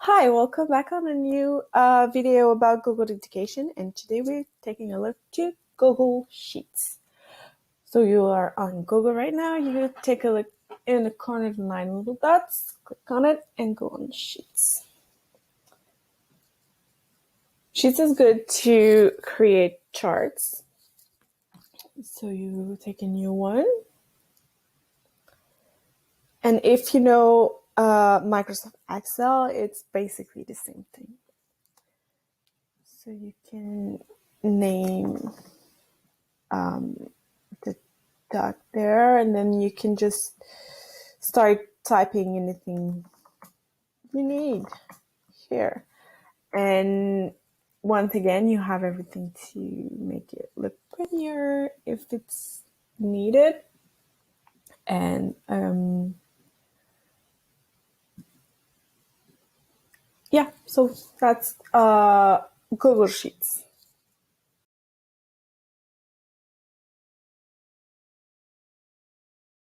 Hi, welcome back on a new video about Google Education, and today we're taking a look to Google Sheets. So you are on Google right now, you take a look in the corner, the 9 little dots, click on it and go on Sheets. Sheets is good to create charts. So you take a new one. And if you know Microsoft Excel, it's basically the same thing. So you can name the dot there, and then you can just start typing anything you need here. And once again, you have everything to make it look prettier if it's needed. And yeah, so that's Google Sheets.